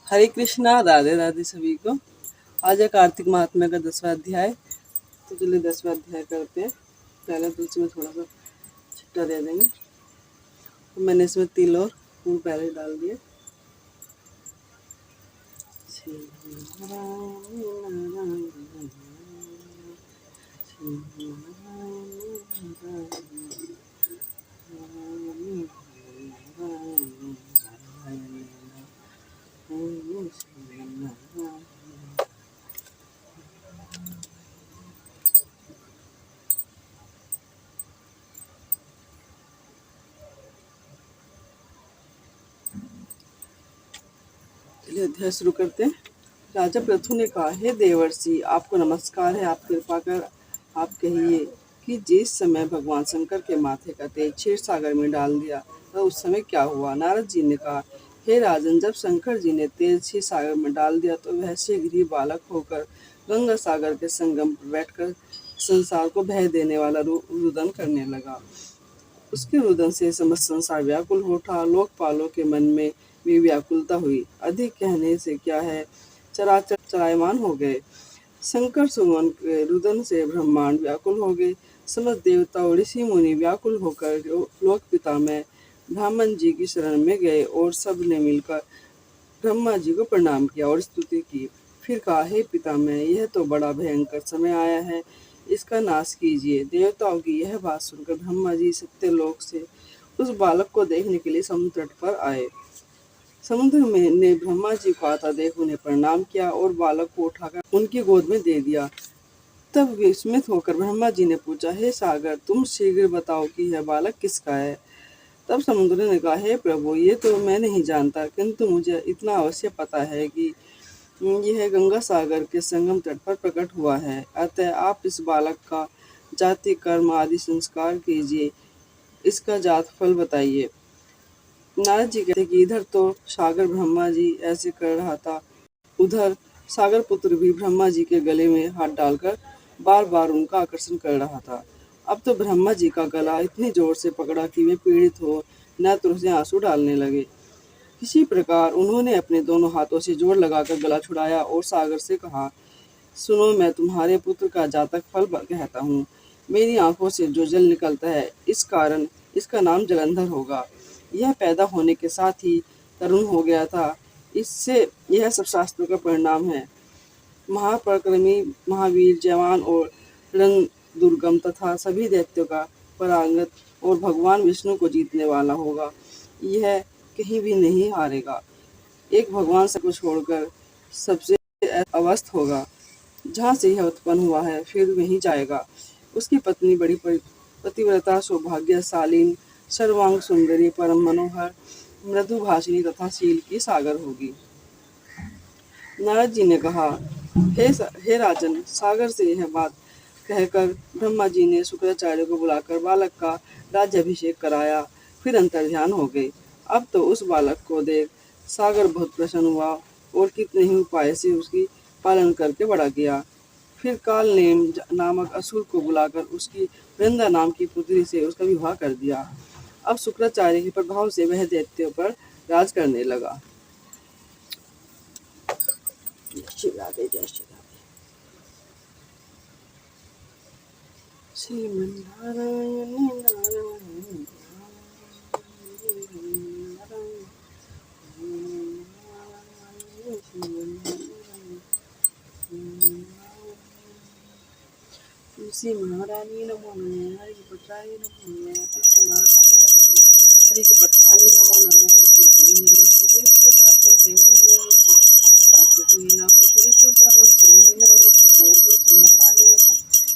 हरे कृष्णा, राधे राधे सभी को। आज है कार्तिक महात्म्य का 10वां अध्याय। तो चलिए 10वां अध्याय करते हैं। पहले तो इसमें थोड़ा सा छिट्टा दे देंगे। तो मैंने इसमें तिल और फूल पहले ही डाल दिए। चलिए अध्याय शुरू करते हैं। राजा पृथु ने कहा, हे देवर्षि, आपको नमस्कार है। आप कृपा कर आप कहिए कि जिस समय भगवान शंकर के माथे का तेल क्षीर सागर में डाल दिया वह उस समय क्या हुआ। नारद जी ने कहा, हे राजन, जब शंकर जी ने तेल क्षीर सागर में डाल दिया तो वह शीघ्र ही बालक होकर गंगा सागर के संगम पर बैठकर संसार को भय देने वाला रुदन करने लगा। उसके रुदन से समस्त संसार व्याकुल हो उठा। लोकपालों के मन में भी व्याकुलता हुई। अधिक कहने से क्या है, चराचर चलायमान हो गए। शंकर सुमन के रुदन से ब्रह्मांड व्याकुल हो गए। समस्त देवता और ऋषि मुनि व्याकुल होकर लोक पिता में ब्राह्मण जी की शरण में गए और सब ने मिलकर ब्रह्मा जी को प्रणाम किया और स्तुति की। फिर कहा, हे पितामह, यह तो बड़ा भयंकर समय आया है, इसका नाश कीजिए। देवताओं की यह बात सुनकर ब्रह्मा जी सत्यलोक से उस बालक को देखने के लिए समुद्र तट पर आए। समुद्र में ने ब्रह्मा जी को आता देख उन्हें प्रणाम किया और बालक को उठाकर उनकी गोद में दे दिया। तब विस्मित होकर ब्रह्मा जी ने पूछा, हे सागर, तुम शीघ्र बताओ कि यह बालक किसका है। तब समुद्र ने कहा, हे प्रभु, ये तो मैं नहीं जानता, किंतु मुझे इतना अवश्य पता है कि यह गंगा सागर के संगम तट पर प्रकट हुआ है। अतः आप इस बालक का जाति, कर्म आदि संस्कार कीजिए, इसका जात फल बताइए। नारद जी कहते कि इधर तो सागर ब्रह्मा जी ऐसे कर रहा था, उधर सागर पुत्र भी ब्रह्मा जी के गले में हाथ डालकर बार बार उनका आकर्षण कर रहा था। अब तो ब्रह्मा जी का गला इतनी जोर से पकड़ा कि वे पीड़ित हो नेत्रों से आंसू डालने लगे। इसी प्रकार उन्होंने अपने दोनों हाथों से जोर लगाकर गला छुड़ाया और सागर से कहा, सुनो, मैं तुम्हारे पुत्र का जातक फल कहता हूँ। मेरी आंखों से जो जल निकलता है, इस कारण इसका नाम जलंधर होगा। यह पैदा होने के साथ ही तरुण हो गया था। इससे यह सब शास्त्रों का परिणाम है। महापराक्रमी, महावीर, जवान और रण दुर्गम तथा सभी दैत्यों का परांगत और भगवान विष्णु को जीतने वाला होगा। यह कहीं भी नहीं हारेगा। एक भगवान सबको छोड़कर सबसे अवस्थ होगा। जहाँ से यह उत्पन्न हुआ है फिर वहीं जाएगा। उसकी पत्नी बड़ी पतिव्रता, सौभाग्यशालीन, सर्वांग सुंदरी, परम मनोहर, मृदु भाषिणी तथा शील की सागर होगी। नारद जी ने कहा, हे राजन, सागर से यह बात कहकर ब्रह्मा जी ने शुक्राचार्य को बुलाकर बालक का राज्याभिषेक कराया। फिर अंतर्ध्यान हो गए। अब तो उस बालक को देख सागर बहुत प्रसन्न हुआ और कितने ही उपाय से उसकी पालन करके बड़ा किया। फिर काल नेम नामक असुर को बुलाकर उसकी वृंदा नाम की पुत्री से उसका विवाह कर दिया। अब शुक्राचार्य के प्रभाव से वह दैत्यों पर राज करने लगा। जय श्री राधे, जय श्री राधे। श्रीमन्नारायण नारायण तुलसी महारानी नमो नमः, हरि की पत्राणी नमो नमः, तुलसी महारानी नमो नमः, हरि की पत्राणी नमो नमः, तुलसी नीले तेरे पूजा फल सेवी होई, कार्तिक महीना में तेरे पूजा फल सेवी होई, तुलसी महारानी नमो,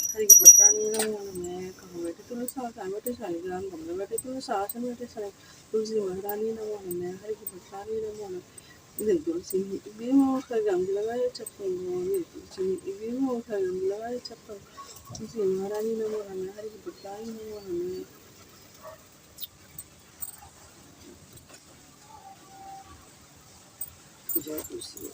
हरि की पत्राणी नमो नमः। कहाँ बैठे तुलसी आसन बैठे शालिग्राम, कमल बैठे तुलसी आसन बैठे शालिग्राम, तुलसी महारानी नमो नमः, हरि की पत्राणी नमो नमः। तुलसी बीमो खरगम लगाए छप्पन भोग, तुलसी बीमो खरगम लगाए छप्पन, तुलसी महारानी नमो नमः, हरि की पत्राणी नमो नमः। जय तुलसी।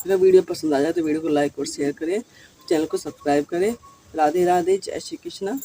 अगर वीडियो पसंद आ जाए तो वीडियो को लाइक और शेयर करें, चैनल को सब्सक्राइब करें। राधे राधे, जय श्री कृष्णा।